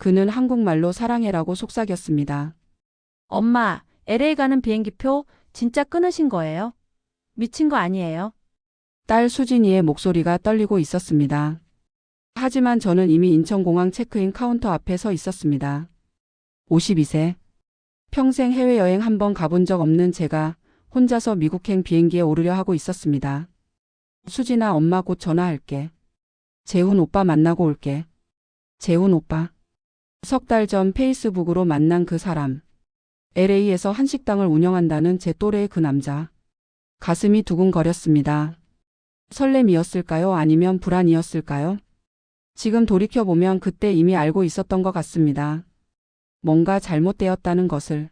그는 한국말로 사랑해라고 속삭였습니다. 엄마, LA 가는 비행기표 진짜 끊으신 거예요? 미친 거 아니에요? 딸 수진이의 목소리가 떨리고 있었습니다. 하지만 저는 이미 인천공항 체크인 카운터 앞에 서 있었습니다. 52세. 평생 해외여행 한 번 가본 적 없는 제가 혼자서 미국행 비행기에 오르려 하고 있었습니다. 수진아, 엄마 곧 전화할게. 재훈 오빠 만나고 올게. 재훈 오빠. 석 달 전 페이스북으로 만난 그 사람. LA에서 한식당을 운영한다는 제 또래의 그 남자. 가슴이 두근거렸습니다. 설렘이었을까요? 아니면 불안이었을까요? 지금 돌이켜보면 그때 이미 알고 있었던 것 같습니다. 뭔가 잘못되었다는 것을.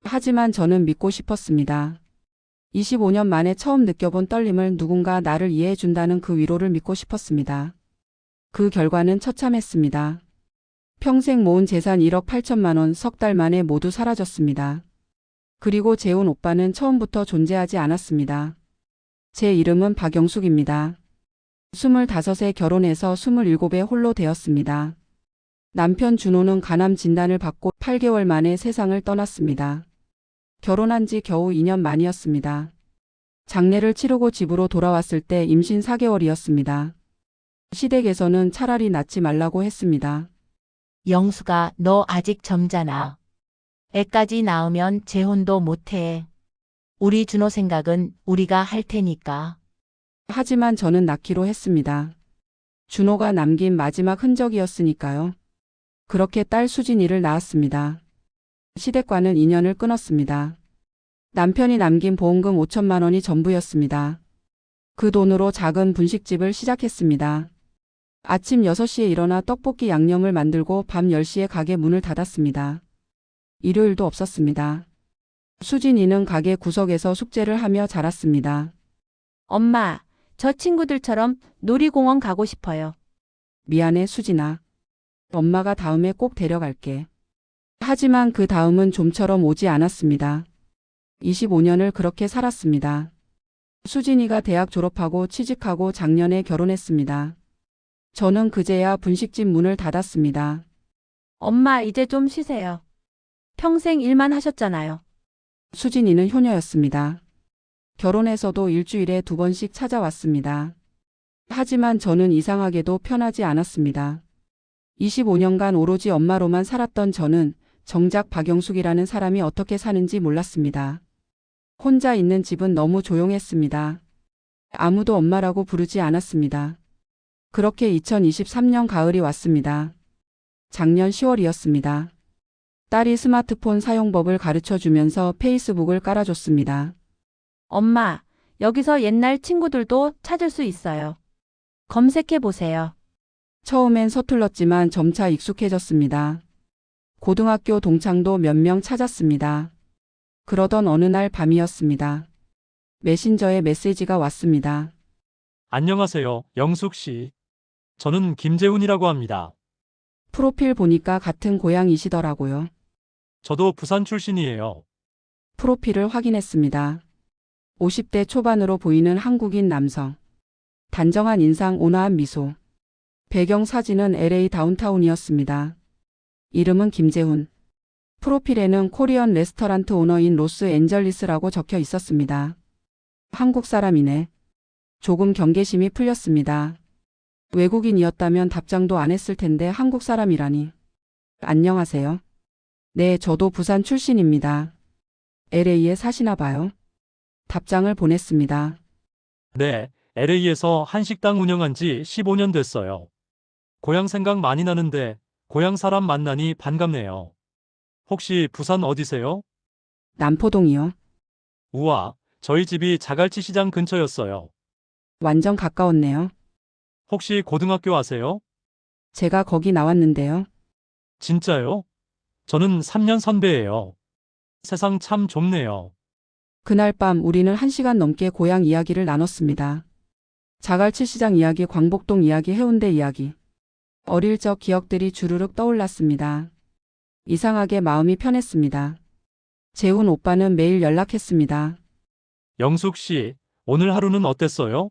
하지만 저는 믿고 싶었습니다. 25년 만에 처음 느껴본 떨림을, 누군가 나를 이해해준다는 그 위로를 믿고 싶었습니다. 그 결과는 처참했습니다. 평생 모은 재산 1억 8천만 원 석 달 만에 모두 사라졌습니다. 그리고 재훈 오빠는 처음부터 존재하지 않았습니다. 제 이름은 박영숙입니다. 25에 결혼해서 27에 홀로 되었습니다. 남편 준호는 간암 진단을 받고 8개월 만에 세상을 떠났습니다. 결혼한 지 겨우 2년 만이었습니다. 장례를 치르고 집으로 돌아왔을 때 임신 4개월이었습니다. 시댁에서는 차라리 낳지 말라고 했습니다. 영수가 너 아직 젊잖아. 애까지 낳으면 재혼도 못해. 우리 준호 생각은 우리가 할 테니까. 하지만 저는 낳기로 했습니다. 준호가 남긴 마지막 흔적이었으니까요. 그렇게 딸 수진이를 낳았습니다. 시댁과는 인연을 끊었습니다. 남편이 남긴 보험금 5천만 원이 전부였습니다. 그 돈으로 작은 분식집을 시작했습니다. 아침 6시에 일어나 떡볶이 양념을 만들고 밤 10시에 가게 문을 닫았습니다. 일요일도 없었습니다. 수진이는 가게 구석에서 숙제를 하며 자랐습니다. 엄마, 저 친구들처럼 놀이공원 가고 싶어요. 미안해, 수진아. 엄마가 다음에 꼭 데려갈게. 하지만 그 다음은 좀처럼 오지 않았습니다. 25년을 그렇게 살았습니다. 수진이가 대학 졸업하고 취직하고 작년에 결혼했습니다. 저는 그제야 분식집 문을 닫았습니다. 엄마, 이제 좀 쉬세요. 평생 일만 하셨잖아요. 수진이는 효녀였습니다. 결혼해서도 일주일에 2번씩 찾아왔습니다. 하지만 저는 이상하게도 편하지 않았습니다. 25년간 오로지 엄마로만 살았던 저는 정작 박영숙이라는 사람이 어떻게 사는지 몰랐습니다. 혼자 있는 집은 너무 조용했습니다. 아무도 엄마라고 부르지 않았습니다. 그렇게 2023년 가을이 왔습니다. 작년 10월이었습니다. 딸이 스마트폰 사용법을 가르쳐 주면서 페이스북을 깔아줬습니다. 엄마, 여기서 옛날 친구들도 찾을 수 있어요. 검색해 보세요. 처음엔 서툴렀지만 점차 익숙해졌습니다. 고등학교 동창도 몇 명 찾았습니다. 그러던 어느 날 밤이었습니다. 메신저에 메시지가 왔습니다. 안녕하세요, 영숙 씨. 저는 김재훈이라고 합니다. 프로필 보니까 같은 고향이시더라고요. 저도 부산 출신이에요. 프로필을 확인했습니다. 50대 초반으로 보이는 한국인 남성. 단정한 인상, 온화한 미소. 배경 사진은 LA 다운타운이었습니다. 이름은 김재훈. 프로필에는 코리안 레스토랑트 오너인 로스앤젤리스라고 적혀 있었습니다. 한국 사람이네. 조금 경계심이 풀렸습니다. 외국인이었다면 답장도 안 했을 텐데 한국 사람이라니. 안녕하세요. 네, 저도 부산 출신입니다. LA에 사시나 봐요. 답장을 보냈습니다. 네, LA에서 한식당 운영한 지 15년 됐어요. 고향 생각 많이 나는데 고향 사람 만나니 반갑네요. 혹시 부산 어디세요? 남포동이요. 우와, 저희 집이 자갈치 시장 근처였어요. 완전 가까웠네요. 혹시 고등학교 아세요? 제가 거기 나왔는데요. 진짜요? 저는 3년 선배예요. 세상 참 좁네요. 그날 밤 우리는 1시간 넘게 고향 이야기를 나눴습니다. 자갈치 시장 이야기, 광복동 이야기, 해운대 이야기. 어릴 적 기억들이 주르륵 떠올랐습니다. 이상하게 마음이 편했습니다. 재훈 오빠는 매일 연락했습니다. 영숙 씨, 오늘 하루는 어땠어요?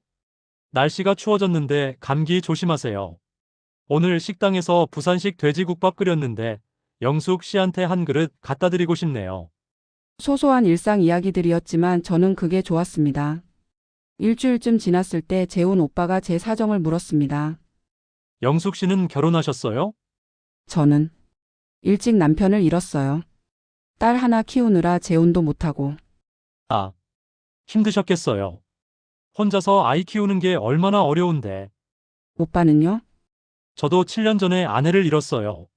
날씨가 추워졌는데 감기 조심하세요. 오늘 식당에서 부산식 돼지국밥 끓였는데 영숙 씨한테 한 그릇 갖다 드리고 싶네요. 소소한 일상 이야기들이었지만 저는 그게 좋았습니다. 일주일쯤 지났을 때 재훈 오빠가 제 사정을 물었습니다. 영숙 씨는 결혼하셨어요? 저는 일찍 남편을 잃었어요. 딸 하나 키우느라 재혼도 못하고. 아, 힘드셨겠어요. 혼자서 아이 키우는 게 얼마나 어려운데. 오빠는요? 저도 7년 전에 아내를 잃었어요.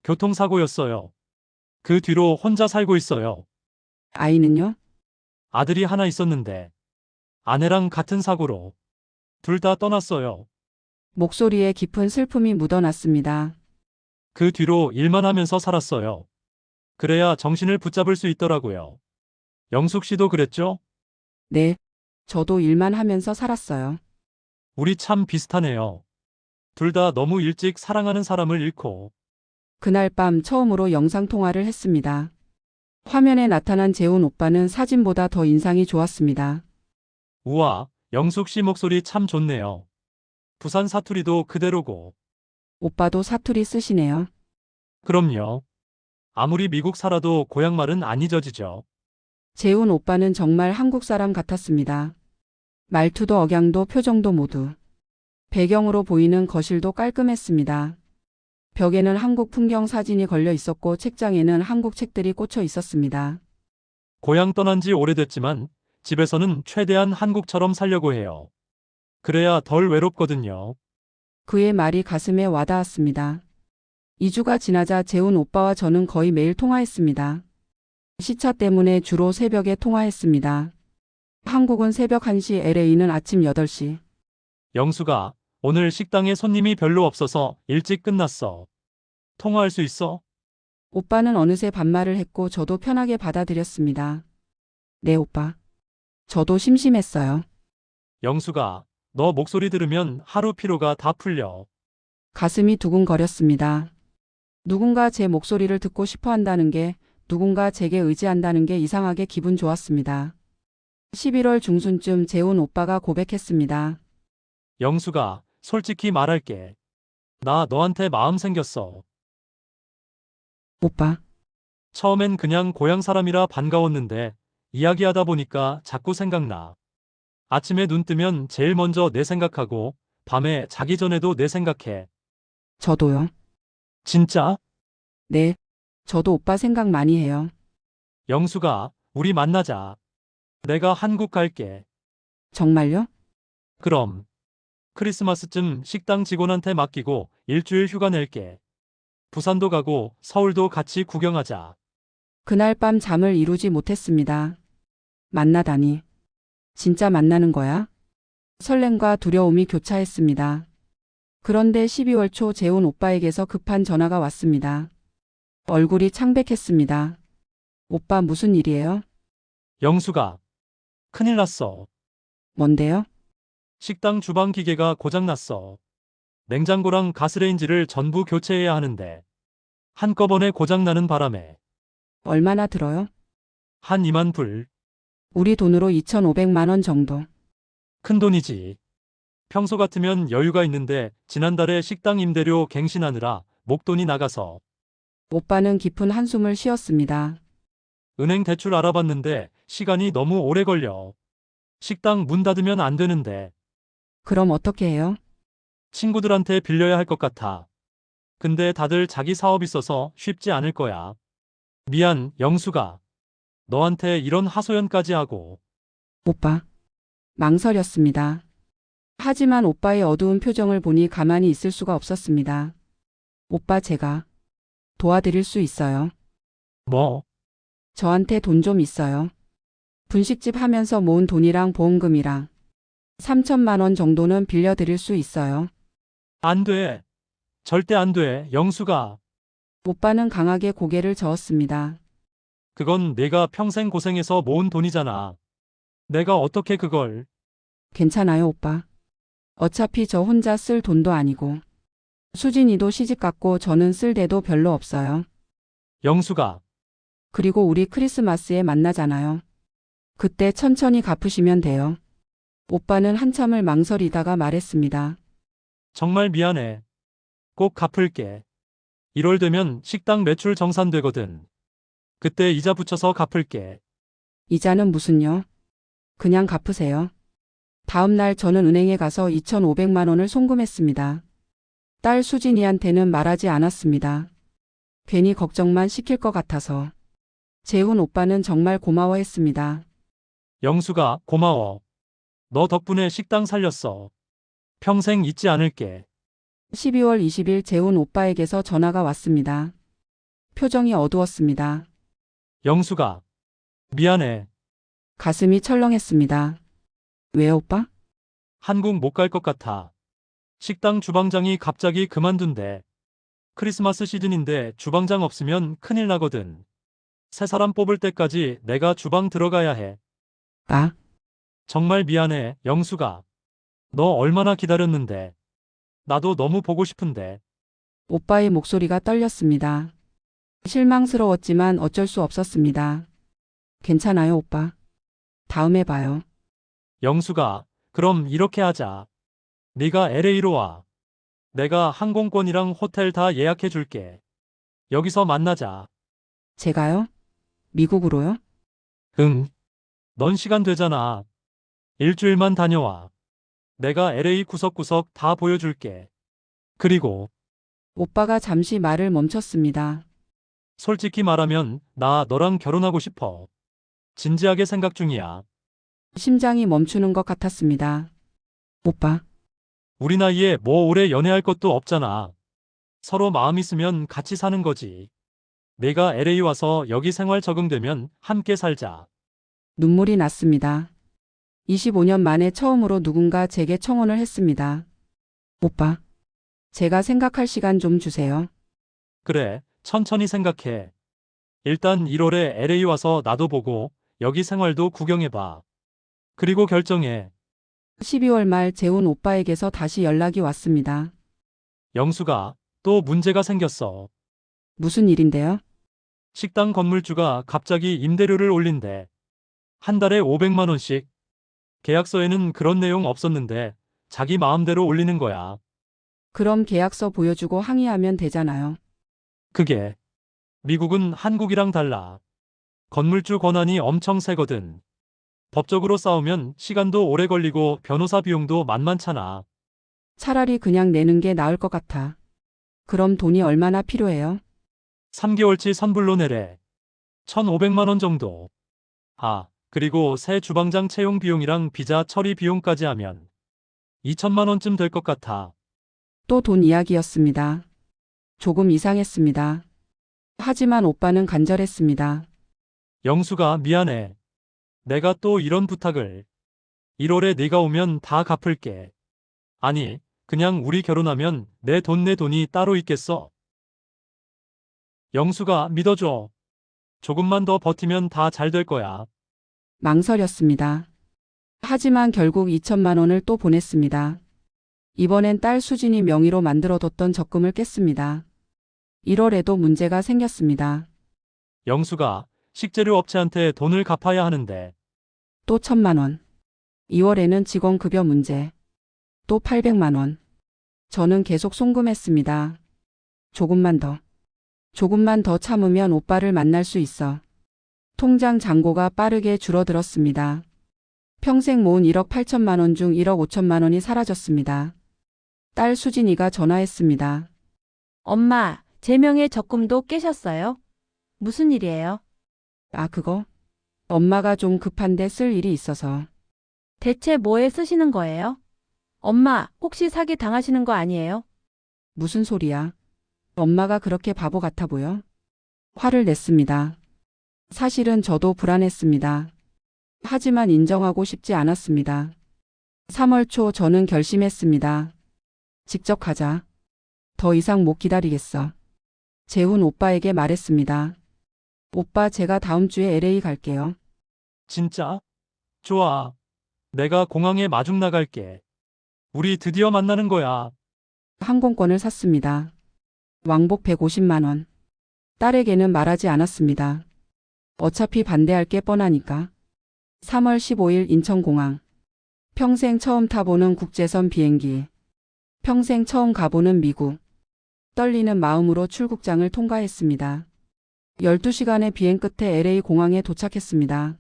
교통사고였어요. 그 뒤로 혼자 살고 있어요. 아이는요? 아들이 하나 있었는데 아내랑 같은 사고로 둘 다 떠났어요. 목소리에 깊은 슬픔이 묻어났습니다. 그 뒤로 일만 하면서 살았어요. 그래야 정신을 붙잡을 수 있더라고요. 영숙 씨도 그랬죠? 네, 저도 일만 하면서 살았어요. 우리 참 비슷하네요. 둘 다 너무 일찍 사랑하는 사람을 잃고. 그날 밤 처음으로 영상통화를 했습니다. 화면에 나타난 재훈 오빠는 사진보다 더 인상이 좋았습니다. 우와, 영숙 씨 목소리 참 좋네요. 부산 사투리도 그대로고. 오빠도 사투리 쓰시네요. 그럼요. 아무리 미국 살아도 고향 말은 안 잊어지죠. 재훈 오빠는 정말 한국 사람 같았습니다. 말투도 억양도 표정도 모두. 배경으로 보이는 거실도 깔끔했습니다. 벽에는 한국 풍경 사진이 걸려 있었고 책장에는 한국 책들이 꽂혀 있었습니다. 고향 떠난 지 오래됐지만 집에서는 최대한 한국처럼 살려고 해요. 그래야 덜 외롭거든요. 그의 말이 가슴에 와닿았습니다. 2주가 지나자 재훈 오빠와 저는 거의 매일 통화했습니다. 시차 때문에 주로 새벽에 통화했습니다. 한국은 새벽 1시, LA는 아침 8시. 영수가 오늘 식당에 손님이 별로 없어서 일찍 끝났어. 통화할 수 있어? 오빠는 어느새 반말을 했고 저도 편하게 받아들였습니다. 네, 오빠. 저도 심심했어요. 영수가 너 목소리 들으면 하루 피로가 다 풀려. 가슴이 두근거렸습니다. 누군가 제 목소리를 듣고 싶어 한다는 게, 누군가 제게 의지한다는 게 이상하게 기분 좋았습니다. 11월 중순쯤 재훈 오빠가 고백했습니다. 영수가 솔직히 말할게. 나 너한테 마음 생겼어. 오빠, 처음엔 그냥 고향 사람이라 반가웠는데 이야기하다 보니까 자꾸 생각나. 아침에 눈 뜨면 제일 먼저 내 생각하고 밤에 자기 전에도 내 생각해. 저도요. 진짜? 네, 저도 오빠 생각 많이 해요. 영수가 우리 만나자. 내가 한국 갈게. 정말요? 그럼 크리스마스쯤 식당 직원한테 맡기고 일주일 휴가 낼게. 부산도 가고 서울도 같이 구경하자. 그날 밤 잠을 이루지 못했습니다. 만나다니. 진짜 만나는 거야? 설렘과 두려움이 교차했습니다. 그런데 12월 초 재훈 오빠에게서 급한 전화가 왔습니다. 얼굴이 창백했습니다. 오빠 무슨 일이에요? 영수가 큰일 났어. 뭔데요? 식당 주방 기계가 고장났어. 냉장고랑 가스레인지를 전부 교체해야 하는데 한꺼번에 고장나는 바람에 얼마나 들어요? 한 2만 불. 우리 돈으로 2,500만 원 정도. 큰 돈이지. 평소 같으면 여유가 있는데 지난달에 식당 임대료 갱신하느라 목돈이 나가서 오빠는 깊은 한숨을 쉬었습니다. 은행 대출 알아봤는데 시간이 너무 오래 걸려. 식당 문 닫으면 안 되는데 그럼 어떻게 해요? 친구들한테 빌려야 할 것 같아. 근데 다들 자기 사업 있어서 쉽지 않을 거야. 미안, 영수가. 너한테 이런 하소연까지 하고. 오빠. 망설였습니다. 하지만 오빠의 어두운 표정을 보니 가만히 있을 수가 없었습니다. 오빠 제가 도와드릴 수 있어요. 뭐? 저한테 돈 좀 있어요. 분식집 하면서 모은 돈이랑 보험금이랑 3천만 원 정도는 빌려드릴 수 있어요. 안 돼. 절대 안 돼, 영수가. 오빠는 강하게 고개를 저었습니다. 그건 내가 평생 고생해서 모은 돈이잖아. 내가 어떻게 그걸. 괜찮아요, 오빠. 어차피 저 혼자 쓸 돈도 아니고. 수진이도 시집 갔고 저는 쓸 데도 별로 없어요. 영수가. 그리고 우리 크리스마스에 만나잖아요. 그때 천천히 갚으시면 돼요. 오빠는 한참을 망설이다가 말했습니다. 정말 미안해. 꼭 갚을게. 1월 되면 식당 매출 정산되거든. 그때 이자 붙여서 갚을게. 이자는 무슨요? 그냥 갚으세요. 다음 날 저는 은행에 가서 2,500만 원을 송금했습니다. 딸 수진이한테는 말하지 않았습니다. 괜히 걱정만 시킬 것 같아서. 재훈 오빠는 정말 고마워했습니다. 영수가 고마워. 너 덕분에 식당 살렸어. 평생 잊지 않을게. 12월 20일 재훈 오빠에게서 전화가 왔습니다. 표정이 어두웠습니다. 영수가 미안해. 가슴이 철렁했습니다. 왜 오빠? 한국 못 갈 것 같아. 식당 주방장이 갑자기 그만둔대. 크리스마스 시즌인데 주방장 없으면 큰일 나거든. 새 사람 뽑을 때까지 내가 주방 들어가야 해. 아, 정말 미안해, 영수가. 너 얼마나 기다렸는데. 나도 너무 보고 싶은데. 오빠의 목소리가 떨렸습니다. 실망스러웠지만 어쩔 수 없었습니다. 괜찮아요, 오빠. 다음에 봐요. 영수가, 그럼 이렇게 하자. 네가 LA로 와. 내가 항공권이랑 호텔 다 예약해 줄게. 여기서 만나자. 제가요? 미국으로요? 응. 넌 시간 되잖아. 일주일만 다녀와. 내가 LA 구석구석 다 보여줄게. 그리고 오빠가 잠시 말을 멈췄습니다. 솔직히 말하면 나 너랑 결혼하고 싶어. 진지하게 생각 중이야. 심장이 멈추는 것 같았습니다. 오빠, 우리 나이에 뭐 오래 연애할 것도 없잖아. 서로 마음 있으면 같이 사는 거지. 내가 LA 와서 여기 생활 적응되면 함께 살자. 눈물이 났습니다. 25년 만에 처음으로 누군가 제게 청혼을 했습니다. 오빠, 제가 생각할 시간 좀 주세요. 그래, 천천히 생각해. 일단 1월에 LA 와서 나도 보고 여기 생활도 구경해봐. 그리고 결정해. 12월 말 재훈 오빠에게서 다시 연락이 왔습니다. 영수가 또 문제가 생겼어. 무슨 일인데요? 식당 건물주가 갑자기 임대료를 올린대. 한 달에 500만 원씩. 계약서에는 그런 내용 없었는데 자기 마음대로 올리는 거야. 그럼 계약서 보여주고 항의하면 되잖아요. 그게 미국은 한국이랑 달라. 건물주 권한이 엄청 세거든. 법적으로 싸우면 시간도 오래 걸리고 변호사 비용도 만만찮아. 차라리 그냥 내는 게 나을 것 같아. 그럼 돈이 얼마나 필요해요? 3개월치 선불로 내래. 1,500만 원 정도. 아, 그리고 새 주방장 채용 비용이랑 비자 처리 비용까지 하면 2천만 원쯤 될 것 같아. 또 돈 이야기였습니다. 조금 이상했습니다. 하지만 오빠는 간절했습니다. 영수가 미안해. 내가 또 이런 부탁을. 1월에 네가 오면 다 갚을게. 아니, 그냥 우리 결혼하면 내 돈이 따로 있겠어. 영수가 믿어줘. 조금만 더 버티면 다 잘 될 거야. 망설였습니다. 하지만 결국 2천만 원을 또 보냈습니다. 이번엔 딸 수진이 명의로 만들어뒀던 적금을 깼습니다. 1월에도 문제가 생겼습니다. 영수가 식재료 업체한테 돈을 갚아야 하는데 또 1,000만 원. 2월에는 직원 급여 문제. 또 800만 원. 저는 계속 송금했습니다. 조금만 더 참으면 오빠를 만날 수 있어. 통장 잔고가 빠르게 줄어들었습니다. 평생 모은 1억 8천만 원 중 1억 5천만 원이 사라졌습니다. 딸 수진이가 전화했습니다. 엄마, 제 명의 적금도 깨셨어요? 무슨 일이에요? 아, 그거? 엄마가 좀 급한데 쓸 일이 있어서. 대체 뭐에 쓰시는 거예요? 엄마, 혹시 사기 당하시는 거 아니에요? 무슨 소리야? 엄마가 그렇게 바보 같아 보여? 화를 냈습니다. 사실은 저도 불안했습니다. 하지만 인정하고 싶지 않았습니다. 3월 초 저는 결심했습니다. 직접 가자. 더 이상 못 기다리겠어. 재훈 오빠에게 말했습니다. 오빠, 제가 다음 주에 LA 갈게요. 진짜? 좋아. 내가 공항에 마중 나갈게. 우리 드디어 만나는 거야. 항공권을 샀습니다. 왕복 150만 원. 딸에게는 말하지 않았습니다. 어차피 반대할 게 뻔하니까. 3월 15일 인천공항. 평생 처음 타보는 국제선 비행기. 평생 처음 가보는 미국. 떨리는 마음으로 출국장을 통과했습니다. 12시간의 비행 끝에 LA 공항에 도착했습니다.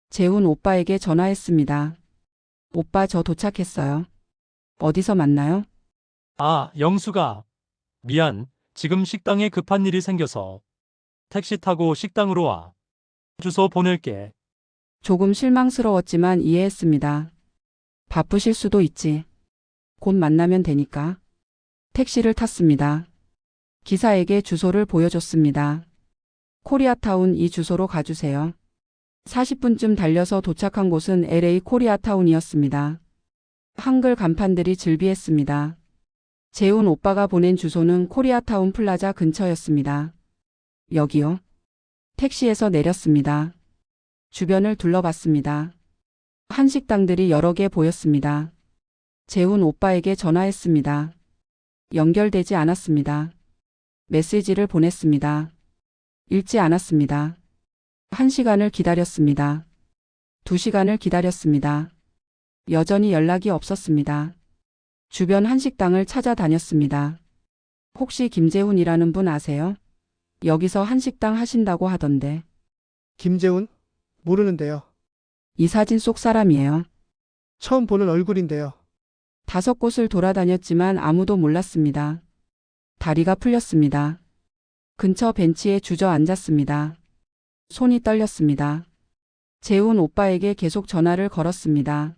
재훈 오빠에게 전화했습니다. 오빠, 저 도착했어요. 어디서 만나요? 아, 영수가. 미안. 지금 식당에 급한 일이 생겨서. 택시 타고 식당으로 와. 주소 보낼게. 조금 실망스러웠지만 이해했습니다. 바쁘실 수도 있지. 곧 만나면 되니까. 택시를 탔습니다. 기사에게 주소를 보여줬습니다. 코리아타운, 이 주소로 가주세요. 40분쯤 달려서 도착한 곳은 LA 코리아타운이었습니다. 한글 간판들이 즐비했습니다. 재훈 오빠가 보낸 주소는 코리아타운 플라자 근처였습니다. 여기요. 택시에서 내렸습니다. 주변을 둘러봤습니다. 한식당들이 여러 개 보였습니다. 재훈 오빠에게 전화했습니다. 연결되지 않았습니다. 메시지를 보냈습니다. 읽지 않았습니다. 1시간을 기다렸습니다. 2시간을 기다렸습니다. 여전히 연락이 없었습니다. 주변 한식당을 찾아다녔습니다. 혹시 김재훈이라는 분 아세요? 여기서 한식당 하신다고 하던데. 김재훈? 모르는데요. 이 사진 속 사람이에요. 처음 보는 얼굴인데요. 5곳을 돌아다녔지만 아무도 몰랐습니다. 다리가 풀렸습니다. 근처 벤치에 주저앉았습니다. 손이 떨렸습니다. 재훈 오빠에게 계속 전화를 걸었습니다.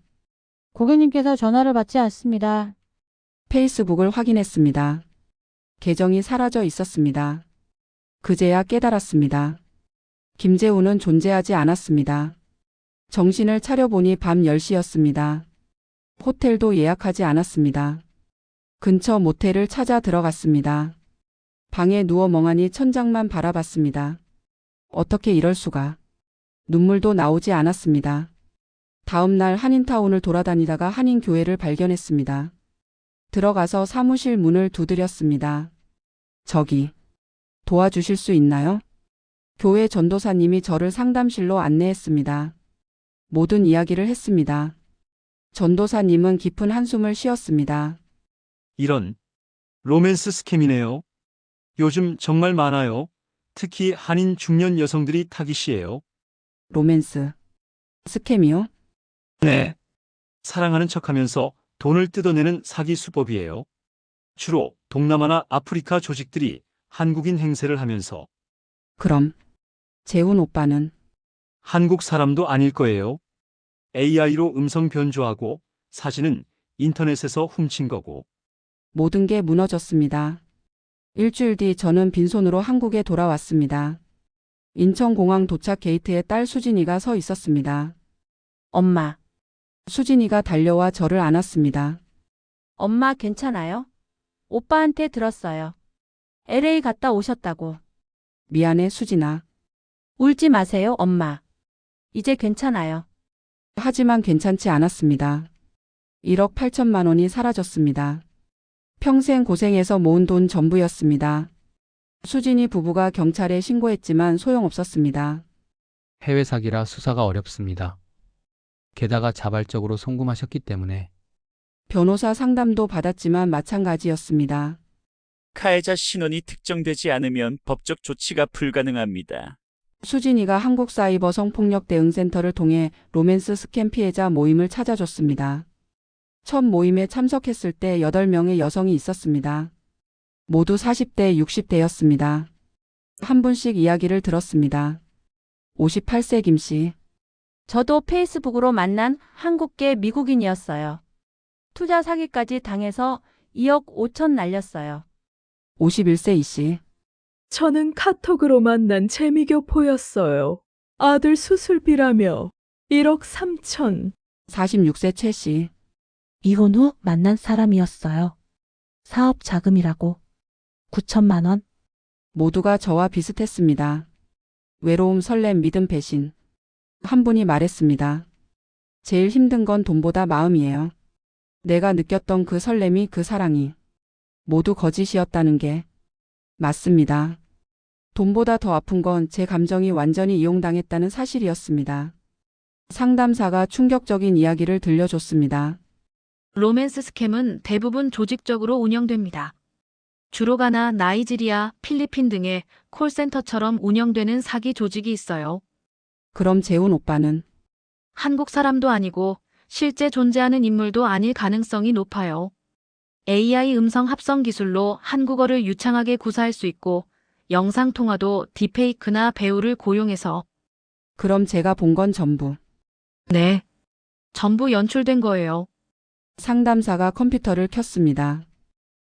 고객님께서 전화를 받지 않습니다. 페이스북을 확인했습니다. 계정이 사라져 있었습니다. 그제야 깨달았습니다. 김재훈은 존재하지 않았습니다. 정신을 차려보니 밤 10시였습니다. 호텔도 예약하지 않았습니다. 근처 모텔을 찾아 들어갔습니다. 방에 누워 멍하니 천장만 바라봤습니다. 어떻게 이럴 수가. 눈물도 나오지 않았습니다. 다음 날 한인타운을 돌아다니다가 한인교회를 발견했습니다. 들어가서 사무실 문을 두드렸습니다. 저기, 도와주실 수 있나요? 교회 전도사님이 저를 상담실로 안내했습니다. 모든 이야기를 했습니다. 전도사님은 깊은 한숨을 쉬었습니다. 이런 로맨스 스캠이네요. 요즘 정말 많아요. 특히 한인 중년 여성들이 타깃이에요. 로맨스. 스캠이요? 네. 사랑하는 척하면서 돈을 뜯어내는 사기 수법이에요. 주로 동남아나 아프리카 조직들이 한국인 행세를 하면서 그럼 재훈 오빠는 한국 사람도 아닐 거예요. AI로 음성 변조하고 사진은 인터넷에서 훔친 거고. 모든 게 무너졌습니다. 일주일 뒤 저는 빈손으로 한국에 돌아왔습니다. 인천공항 도착 게이트에 딸 수진이가 서 있었습니다. 엄마, 수진이가 달려와 저를 안았습니다. 엄마 괜찮아요? 오빠한테 들었어요. LA 갔다 오셨다고. 미안해, 수진아. 울지 마세요, 엄마. 이제 괜찮아요. 하지만 괜찮지 않았습니다. 1억 8천만 원이 사라졌습니다. 평생 고생해서 모은 돈 전부였습니다. 수진이 부부가 경찰에 신고했지만 소용없었습니다. 해외 사기라 수사가 어렵습니다. 게다가 자발적으로 송금하셨기 때문에 변호사 상담도 받았지만 마찬가지였습니다. 가해자 신원이 특정되지 않으면 법적 조치가 불가능합니다. 수진이가 한국사이버 성폭력 대응센터를 통해 로맨스 스캠 피해자 모임을 찾아줬습니다. 첫 모임에 참석했을 때 8명의 여성이 있었습니다. 모두 40대, 60대였습니다. 한 분씩 이야기를 들었습니다. 58세 김씨. 저도 페이스북으로 만난 한국계 미국인이었어요. 투자 사기까지 당해서 2억 5천 날렸어요. 51세 이씨. 저는 카톡으로 만난 재미교포였어요. 아들 수술비라며 1억 3천. 46세 최씨. 이혼 후 만난 사람이었어요. 사업 자금이라고 9천만 원. 모두가 저와 비슷했습니다. 외로움, 설렘, 믿음, 배신. 한 분이 말했습니다. 제일 힘든 건 돈보다 마음이에요. 내가 느꼈던 그 설렘이, 그 사랑이 모두 거짓이었다는 게. 맞습니다. 돈보다 더 아픈 건 제 감정이 완전히 이용당했다는 사실이었습니다. 상담사가 충격적인 이야기를 들려줬습니다. 로맨스 스캠은 대부분 조직적으로 운영됩니다. 주로 가나, 나이지리아, 필리핀 등의 콜센터처럼 운영되는 사기 조직이 있어요. 그럼 재훈 오빠는 한국 사람도 아니고 실제 존재하는 인물도 아닐 가능성이 높아요. AI 음성 합성 기술로 한국어를 유창하게 구사할 수 있고 영상 통화도 딥페이크나 배우를 고용해서 그럼 제가 본 건 전부. 네. 전부 연출된 거예요. 상담사가 컴퓨터를 켰습니다.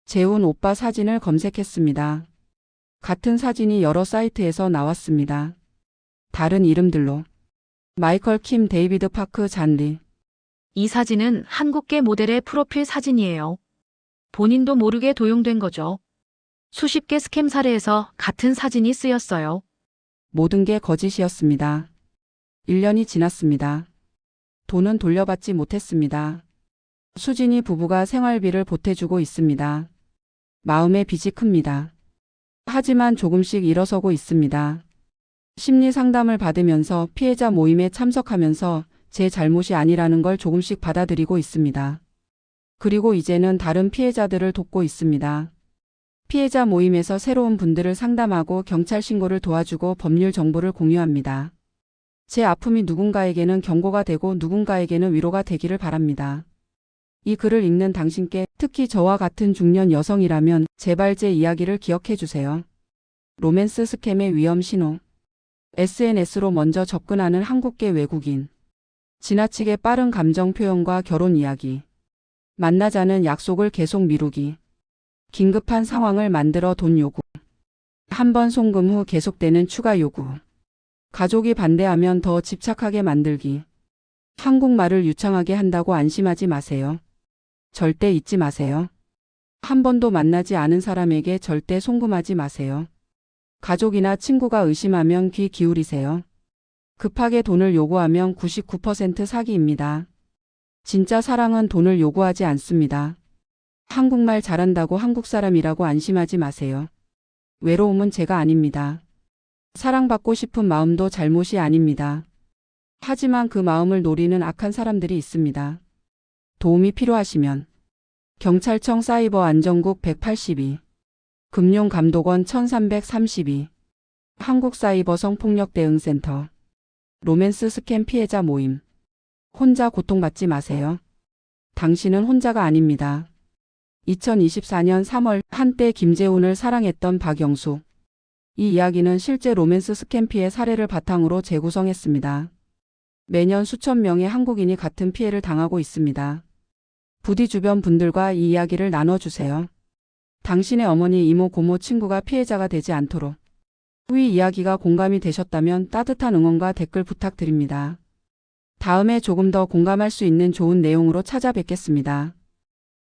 재훈 오빠 사진을 검색했습니다. 같은 사진이 여러 사이트에서 나왔습니다. 다른 이름들로. 마이컬 킴 데이비드 파크 잔리. 이 사진은 한국계 모델의 프로필 사진이에요. 본인도 모르게 도용된 거죠. 수십 개 스캠 사례에서 같은 사진이 쓰였어요. 모든 게 거짓이었습니다. 1년이 지났습니다. 돈은 돌려받지 못했습니다. 수진이 부부가 생활비를 보태주고 있습니다. 마음의 빚이 큽니다. 하지만 조금씩 일어서고 있습니다. 심리 상담을 받으면서 피해자 모임에 참석하면서 제 잘못이 아니라는 걸 조금씩 받아들이고 있습니다. 그리고 이제는 다른 피해자들을 돕고 있습니다. 피해자 모임에서 새로운 분들을 상담하고 경찰 신고를 도와주고 법률 정보를 공유합니다. 제 아픔이 누군가에게는 경고가 되고 누군가에게는 위로가 되기를 바랍니다. 이 글을 읽는 당신께 특히 저와 같은 중년 여성이라면 제발 제 이야기를 기억해 주세요. 로맨스 스캠의 위험 신호. SNS로 먼저 접근하는 한국계 외국인. 지나치게 빠른 감정 표현과 결혼 이야기. 만나자는 약속을 계속 미루기. 긴급한 상황을 만들어 돈 요구. 한 번 송금 후 계속되는 추가 요구. 가족이 반대하면 더 집착하게 만들기. 한국말을 유창하게 한다고 안심하지 마세요. 절대 잊지 마세요. 한 번도 만나지 않은 사람에게 절대 송금하지 마세요. 가족이나 친구가 의심하면 귀 기울이세요. 급하게 돈을 요구하면 99% 사기입니다. 진짜 사랑은 돈을 요구하지 않습니다. 한국말 잘한다고 한국 사람이라고 안심하지 마세요. 외로움은 제가 아닙니다. 사랑받고 싶은 마음도 잘못이 아닙니다. 하지만 그 마음을 노리는 악한 사람들이 있습니다. 도움이 필요하시면 경찰청 사이버 안전국 182, 금융감독원 1332, 한국사이버 성폭력대응센터, 로맨스 스캠 피해자 모임. 혼자 고통받지 마세요. 당신은 혼자가 아닙니다. 2024년 3월 한때 김재훈을 사랑했던 박영수. 이 이야기는 실제 로맨스 스캠 피해 사례를 바탕으로 재구성했습니다. 매년 수천 명의 한국인이 같은 피해를 당하고 있습니다. 부디 주변 분들과 이 이야기를 나눠주세요. 당신의 어머니, 이모, 고모, 친구가 피해자가 되지 않도록. 위 이야기가 공감이 되셨다면 따뜻한 응원과 댓글 부탁드립니다. 다음에 조금 더 공감할 수 있는 좋은 내용으로 찾아뵙겠습니다.